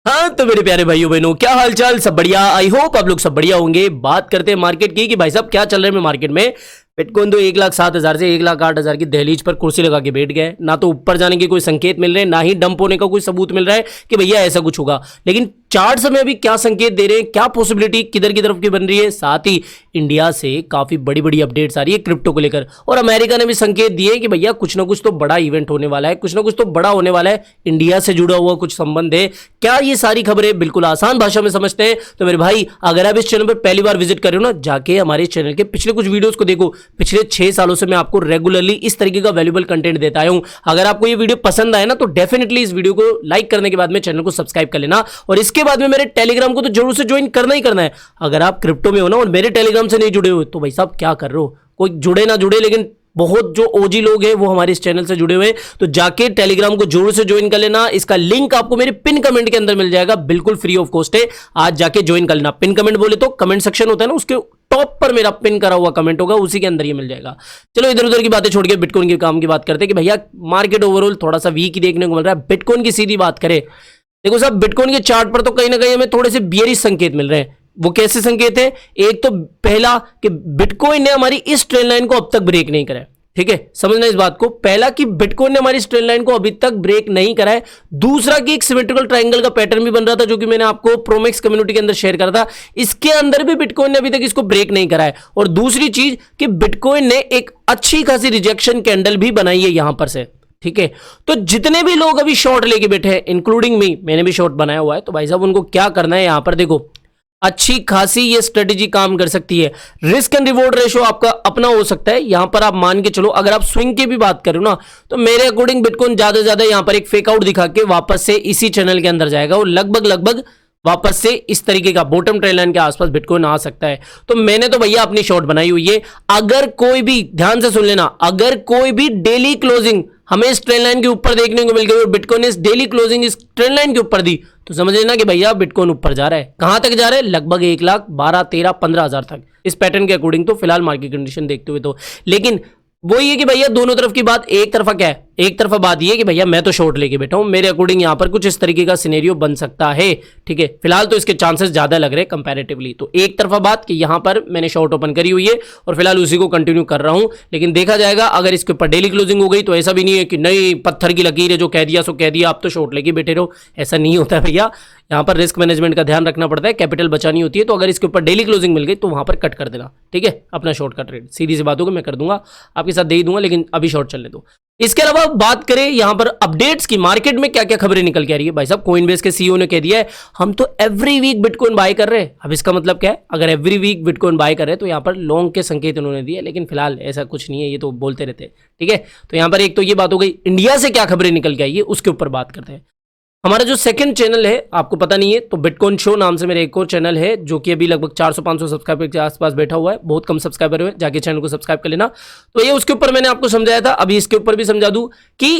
हाँ तो मेरे प्यारे भाइयों बहनों, क्या हालचाल, सब बढ़िया। आई होप आप लोग सब बढ़िया होंगे। बात करते हैं मार्केट की कि भाई साहब क्या चल रहा है मार्केट में। बिटकॉइन तो 1,07,000 से 1,08,000 की दहलीज पर कुर्सी लगा के बैठ गए। ना तो ऊपर जाने के कोई संकेत मिल रहे हैं, ना ही डंप होने का कोई सबूत मिल रहा है कि भैया ऐसा कुछ होगा। लेकिन चार्ट में अभी क्या संकेत दे रहे हैं, क्या पॉसिबिलिटी किधर की तरफ की बन रही है। साथ ही इंडिया से काफी बड़ी बड़ी अपडेट्स आ रही है क्रिप्टो को लेकर, और अमेरिका ने भी संकेत दिए कि भैया कुछ ना कुछ तो बड़ा इवेंट होने वाला है, कुछ ना कुछ तो बड़ा होने वाला है। इंडिया से जुड़ा हुआ कुछ संबंध है क्या, ये सारी खबरें बिल्कुल आसान भाषा में समझते हैं। तो मेरे भाई, अगर आप इस चैनल पर पहली बार विजिट कर रहे हो ना, जाके हमारे चैनल के पिछले कुछ वीडियोस को देखो। पिछले 6 सालों से मैं आपको रेगुलरली इस तरीके का वैल्यूएबल कंटेंट देता आया हूं। अगर आपको ये वीडियो पसंद आए ना, तो डेफिनेटली इस वीडियो को लाइक करने के बाद में चैनल को सब्सक्राइब कर लेना, और इसके बाद में मेरे टेलीग्राम को तो जरूर से ज्वाइन करना ही करना है। अगर आप क्रिप्टो में हो ना और मेरे टेलीग्राम से नहीं जुड़े हो, तो भाई साहब क्या कर रहे हो। कोई जुड़े ना जुड़े, लेकिन बहुत जो ओजी लोग हैं वो हमारे इस चैनल से जुड़े हुए हैं, तो जाके टेलीग्राम को जरूर से ज्वाइन कर लेना। इसका लिंक आपको मेरे पिन कमेंट के अंदर मिल जाएगा, बिल्कुल फ्री ऑफ कॉस्ट है। आज जाके ज्वाइन कर लेना। पिन कमेंट बोले तो कमेंट सेक्शन होता है ना, उसके टॉप पर मेरा पिन करा हुआ कमेंट होगा, उसी के अंदर ये मिल जाएगा। चलो इधर उधर की बातें छोड़ के बिटकॉइन के काम की बात करते हैं कि भैया मार्केट ओवरऑल थोड़ा सा वीक ही देखने को मिल रहा है। बिटकॉइन की सीधी बात करें, देखो साहब, बिटकॉइन के चार्ट पर तो कहीं ना कहीं हमें थोड़े से बियरिश संकेत मिल रहे हैं। वो कैसे संकेत है? एक तो पहला कि बिटकॉइन ने हमारी इस ट्रेंड लाइन को अब तक ब्रेक नहीं करा है। ठीक है, समझना इस बात को। पहला कि बिटकॉइन ने हमारी ट्रेंड लाइन को अभी तक ब्रेक नहीं करा है। दूसरा कि एक सिमेट्रिकल ट्रायंगल का पैटर्न भी बन रहा था, जो कि मैंने आपको प्रोमेक्स कम्युनिटी के अंदर शेयर करा था। इसके अंदर भी बिटकॉइन ने अभी तक इसको ब्रेक नहीं करा है। और दूसरी चीज कि बिटकॉइन ने एक अच्छी खासी रिजेक्शन कैंडल भी बनाई है यहां पर से। ठीक है, तो जितने भी लोग अभी शॉर्ट लेके बैठे हैं, इंक्लूडिंग मी, मैंने भी शॉर्ट बनाया हुआ है, तो भाई साहब उनको क्या करना है, यहां पर देखो अच्छी खासी ये स्ट्रेटेजी काम कर सकती है। रिस्क एंड रिवॉर्ड रेशो आपका अपना हो सकता है। यहां पर आप मान के चलो, अगर आप स्विंग की भी बात करो ना, तो मेरे अकॉर्डिंग बिटकॉइन ज्यादा से ज्यादा यहां पर एक फेक आउट दिखा के वापस से इसी चैनल के अंदर जाएगा, और लगभग वापस से इस तरीके का बॉटम ट्रेंड लाइन के आसपास बिटकॉइन आ सकता है। तो मैंने तो भैया अपनी शॉर्ट बनाई हुई है। अगर कोई भी, ध्यान से सुन लेना, अगर कोई भी डेली क्लोजिंग हमें इस ट्रेंड लाइन के ऊपर देखने को मिल गई और बिटकॉइन इस डेली क्लोजिंग इस ट्रेंड लाइन के ऊपर दी, तो समझ लेना कि भैया बिटकॉइन ऊपर जा रहा है। कहां तक जा रहा है? लगभग 1,12,13, 15,000 तक, इस पैटर्न के अकॉर्डिंग तो फिलहाल मार्केट कंडीशन देखते हुए तो। लेकिन वही है कि भैया दोनों तरफ की बात, एक तरफा क्या है, एक तरफा बात ये है कि भैया मैं तो शॉर्ट लेके बैठा हूं, मेरे अकॉर्डिंग यहां पर कुछ इस तरीके का सिनेरियो बन सकता है। ठीक है, फिलहाल तो इसके चांसेस ज्यादा लग रहे हैं कंपैरेटिवली। तो एक तरफा बात कि यहां पर मैंने शॉर्ट ओपन करी हुई है और फिलहाल उसी को कंटिन्यू कर रहा हूं, लेकिन देखा जाएगा। अगर इसके ऊपर डेली क्लोजिंग हो गई तो ऐसा भी नहीं है कि नहीं पत्थर की लकीर है, जो कह दिया सो कह दिया, आप तो शॉर्ट लेके बैठे रहो, ऐसा नहीं होता है भैया। यहां पर रिस्क मैनेजमेंट का ध्यान रखना पड़ता है, कैपिटल बचानी होती है। तो अगर इसके ऊपर डेली क्लोजिंग मिल गई तो वहां पर कट कर देना। ठीक है, अपना शॉर्ट का ट्रेड सीधी सी बात होगी, मैं कर दूंगा, आपके साथ दे ही दूंगा, लेकिन अभी शॉर्ट चलने दो। इसके अलावा बात करें यहां पर अपडेट्स की, मार्केट में क्या क्या खबरें निकल के आ रही है। भाई साहब कोइनबेस के सीईओ ने कह दिया है हम तो एवरी वीक बिटकॉइन बाय कर रहे हैं। अब इसका मतलब क्या है? अगर एवरी वीक बिटकॉइन बाय कर रहे हैं तो यहां पर लॉन्ग के संकेत उन्होंने दिए, लेकिन फिलहाल ऐसा कुछ नहीं है, ये तो बोलते रहते हैं। ठीक है, तो यहां पर एक तो ये बात हो गई। इंडिया से क्या खबरें निकल के आई है उसके ऊपर बात करते हैं। हमारा जो सेकंड चैनल है, आपको पता नहीं है तो बिटकॉइन शो नाम से मेरा एक और चैनल है, जो कि अभी लगभग 400-500 सब्सक्राइबर के आसपास बैठा हुआ है। बहुत कम सब्सक्राइबर हुए, जाके चैनल को सब्सक्राइब कर लेना। तो ये उसके ऊपर मैंने आपको समझाया था, अभी इसके ऊपर भी समझा दूं कि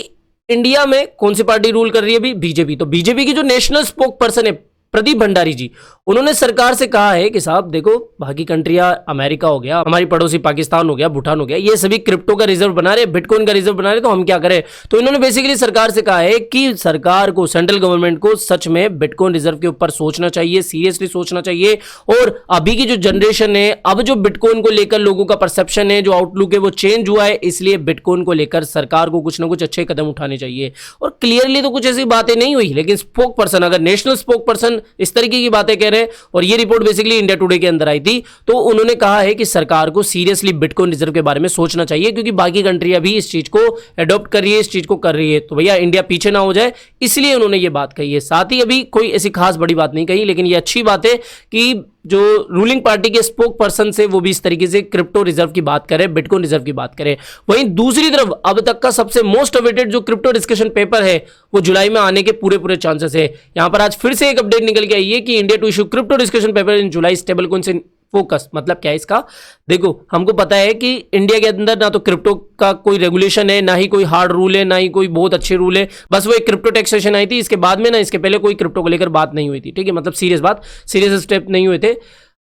इंडिया में कौन सी पार्टी रूल कर रही है अभी? बीजेपी। तो बीजेपी की जो नेशनल स्पोक पर्सन है प्रदीप भंडारी जी, उन्होंने सरकार से कहा है कि साहब देखो, बाकी कंट्रियां, अमेरिका हो गया, हमारी पड़ोसी पाकिस्तान हो गया, भूटान हो गया, ये सभी क्रिप्टो का रिजर्व बना रहे, बिटकॉइन का रिजर्व बना रहे, तो हम क्या करें? तो इन्होंने बेसिकली सरकार से कहा है कि सरकार को, सेंट्रल गवर्नमेंट को सच में बिटकॉइन रिजर्व के ऊपर सोचना चाहिए, सीरियसली सोचना चाहिए। और अभी की जो जनरेशन है, अब जो बिटकॉइन को लेकर लोगों का परसेप्शन है, जो आउटलुक है, वो चेंज हुआ है। इसलिए बिटकॉइन को लेकर सरकार को कुछ ना कुछ अच्छे कदम उठाने चाहिए। और क्लियरली तो कुछ ऐसी बातें नहीं हुई, लेकिन स्पोक पर्सन, अगर नेशनल स्पोक पर्सन इस तरीके की बातें कह रहे हैं, और ये रिपोर्ट बेसिकली इंडिया टुडे के अंदर आई थी, तो उन्होंने कहा है कि सरकार को सीरियसली बिटकॉइन रिजर्व के बारे में सोचना चाहिए, क्योंकि बाकी कंट्रियां भी इस चीज को अडॉप्ट कर रही है, इस चीज को कर रही है, तो भैया इंडिया पीछे ना हो जाए, इसलिए उन्होंने ये बात कही है। साथ ही अभी कोई ऐसी खास बड़ी बात नहीं कही, लेकिन ये अच्छी बात है कि जो रूलिंग पार्टी के स्पोक पर्सन से वो भी इस तरीके से क्रिप्टो रिजर्व की बात करें, बिटकॉइन रिजर्व की बात करें। वहीं दूसरी तरफ अब तक का सबसे मोस्ट अवेटेड जो क्रिप्टो डिस्कशन पेपर है, वो जुलाई में आने के पूरे चांसेस है। यहां पर आज फिर से एक अपडेट निकल के आई है कि India to issue crypto discussion paper in July, stable coin से फोकस। मतलब क्या है इसका? देखो, हमको पता है कि इंडिया के अंदर ना तो क्रिप्टो का कोई रेगुलेशन है, ना ही कोई हार्ड रूल है, ना ही कोई बहुत अच्छे रूल है। बस वो एक क्रिप्टो टैक्सेशन आई थी, इसके बाद में ना, इसके पहले कोई क्रिप्टो को लेकर बात नहीं हुई थी। ठीक है, मतलब सीरियस बात, सीरियस स्टेप नहीं हुए थे।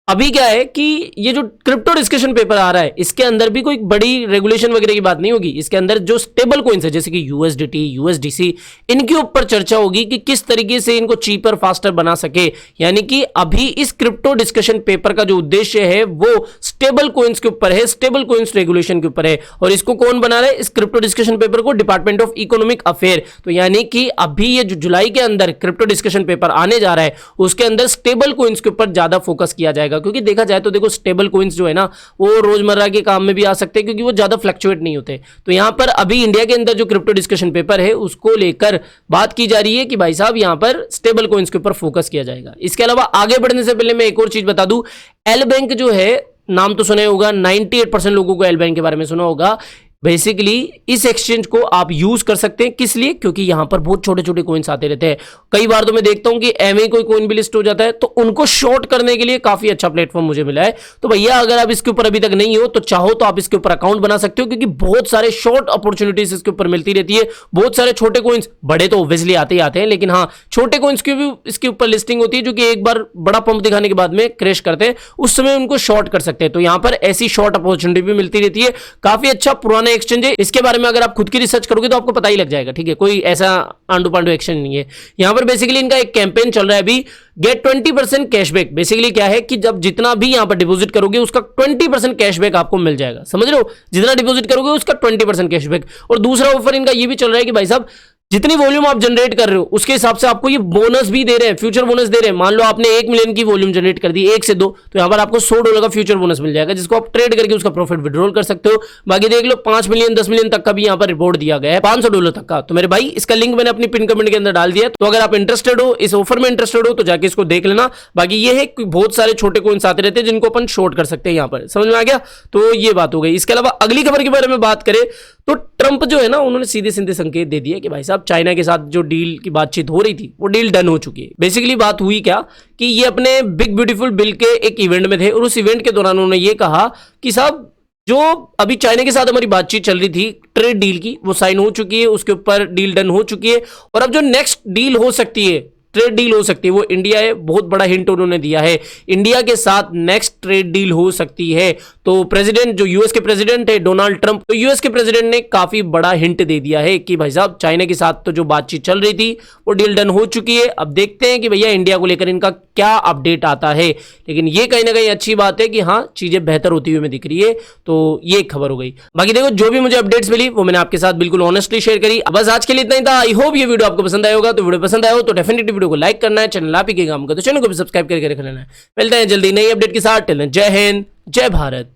अभी क्या है कि ये जो क्रिप्टो डिस्कशन पेपर आ रहा है इसके अंदर भी कोई बड़ी रेगुलेशन वगैरह की बात नहीं होगी। इसके अंदर जो स्टेबल कॉइन्स है जैसे कि यूएसडीटी, यूएसडीसी, इनके ऊपर चर्चा होगी कि किस तरीके से इनको चीपर फास्टर बना सके। यानी कि अभी इस क्रिप्टो डिस्कशन पेपर का जो उद्देश्य है वो स्टेबल कॉइन्स के ऊपर है, स्टेबल कॉइन्स रेगुलेशन के ऊपर है। और इसको कौन बना रहा है? इस क्रिप्टो डिस्कशन पेपर को डिपार्टमेंट ऑफ इकोनॉमिक अफेयर। तो यानी कि अभी ये जो जुलाई के अंदर क्रिप्टो डिस्कशन पेपर आने जा रहा है उसके अंदर स्टेबल कॉइन्स के ऊपर ज्यादा फोकस किया जाएगा। क्योंकि देखा जाए तो देखो स्टेबल कॉइन्स जो है ना वो रोजमर्रा के काम में भी आ सकते हैं क्योंकि वो ज्यादा फ्लक्चुएट नहीं होते। तो यहां पर अभी इंडिया के अंदर जो क्रिप्टो डिस्कशन पेपर है उसको लेकर बात की जा रही है कि भाई साहब यहां पर स्टेबल कॉइन्स के ऊपर फोकस किया जाएगा। इसके अलावा आगे बढ़ने से पहले मैं एक और चीज बता दूं, एल बैंक जो है, नाम तो सुना होगा, 98% लोगों को एल बैंक के बारे में सुना होगा। बेसिकली इस एक्सचेंज को आप यूज कर सकते हैं, किस लिए? क्योंकि यहां पर बहुत छोटे छोटे कॉइन्स आते रहते हैं। कई बार तो मैं देखता हूं कि एमए कोई कॉइन भी लिस्ट हो जाता है तो उनको शॉर्ट करने के लिए काफी अच्छा प्लेटफॉर्म मुझे मिला है। तो भैया अगर आप इसके ऊपर अभी तक नहीं हो तो चाहो तो आप इसके ऊपर अकाउंट बना सकते हो क्योंकि बहुत सारे शॉर्ट अपॉर्चुनिटीज इसके ऊपर मिलती रहती है। बहुत सारे छोटे कॉइन्स, बड़े तो ऑब्वियसली आते ही आते हैं, लेकिन हाँ छोटे कॉइन्स की भी इसके ऊपर लिस्टिंग होती है जो कि एक बार बड़ा पंप दिखाने के बाद में क्रैश करते हैं, उस समय उनको शॉर्ट कर सकते हैं। तो यहां पर ऐसी शॉर्ट अपॉर्चुनिटी भी मिलती रहती है। काफी अच्छा पुराना एक्सचेंज है, इसके में अगर आप खुद की रिसर्च करोगे तो आपको पता ही लग जाएगा। ठीक है, कोई ऐसा आंडू पांडू एक्शन नहीं है। यहां पर बेसिकली इनका एक कैंपेन चल रहा है अभी, गेट 20% कैशबैक। बेसिकली क्या है कि जब जितना भी यहां पर डिपॉजिट करोगे उसका 20% कैशबैक आपको मिल जाएगा। समझ रहे हो? जितना डिपॉजिट करोगे उसका 20% कैशबैक। और दूसरा ऑफर इनका ये भी चल रहा है कि भाई साहब जितनी वॉल्यूम आप जनरेट कर रहे हो उसके हिसाब से आपको ये बोनस भी दे रहे हैं, फ्यूचर बोनस दे रहे हैं। मान लो आपने 1 मिलियन की वॉल्यूम जनरेट कर दी, 1 से 2, तो यहां पर आपको $100 का फ्यूचर बोनस मिल जाएगा जिसको आप ट्रेड करके उसका प्रॉफिट विड्रॉल कर सकते हो। बाकी देख लो 5 मिलियन 10 मिलियन तक का भी यहां पर रिपोर्ट दिया गया है, $500 तक का। तो मेरे भाई इसका लिंक मैंने अपनी पिन कमेंट के अंदर डाल दिया, तो अगर आप इंटरेस्टेड हो, इस ऑफर में इंटरेस्टेड हो तो जाके इसको देख लेना। बाकी ये है कि बहुत सारे छोटे कॉइन्स आते रहते हैं जिनको अपन शॉर्ट कर सकते हैं। यहां पर समझ में आ गया? तो ये बात हो गई। इसके अलावा अगली खबर के बारे में बात करें तो ट्रंप जो है ना उन्होंने सीधे सीधे संकेत दे दिए कि भाई साहब चाइना के साथ जो डील की बातचीत हो रही थी वो डील डन हो चुकी है। बेसिकली बात हुई क्या कि ये अपने बिग ब्यूटीफुल बिल के एक इवेंट में थे और उस इवेंट के दौरान उन्होंने ये कहा कि साहब जो अभी चाइना के साथ हमारी बातचीत चल रही थी ट्रेड डील की वो साइन हो चुकी है, उसके ऊपर डील डन हो चुकी है। और अब जो नेक्स्ट डील हो सकती है, ट्रेड डील हो सकती है, वो इंडिया है। बहुत बड़ा हिंट उन्होंने दिया है, इंडिया के साथ नेक्स्ट ट्रेड डील हो सकती है। तो प्रेसिडेंट जो यूएस के प्रेसिडेंट है डोनाल्ड ट्रंप, तो यूएस के प्रेसिडेंट ने काफी बड़ा हिंट दे दिया है कि भाई साहब चाइना के साथ तो जो बातचीत चल रही थी वो डील डन हो चुकी है। अब देखते हैं कि भैया इंडिया को लेकर इनका क्या अपडेट आता है। लेकिन ये कहीं ना कहीं अच्छी बात है कि हाँ चीजें बेहतर होती हुई हमें दिख रही है। तो ये एक खबर हो गई। बाकी देखो जो भी मुझे अपडेट्स मिली वो मैंने आपके साथ बिल्कुल ऑनेस्टली शेयर करी। बस आज के लिए इतना ही था। आई होप ये वीडियो आपको पसंद आया होगा। तो वीडियो पसंद आया हो तो डेफिनेटली वीडियो को लाइक करना है, चैनल आप ही के काम का तो चैनल को भी सब्सक्राइब करके रख लेना है। मिलते हैं जल्दी नई अपडेट के साथ। टिल देन जय हिंद, जय भारत।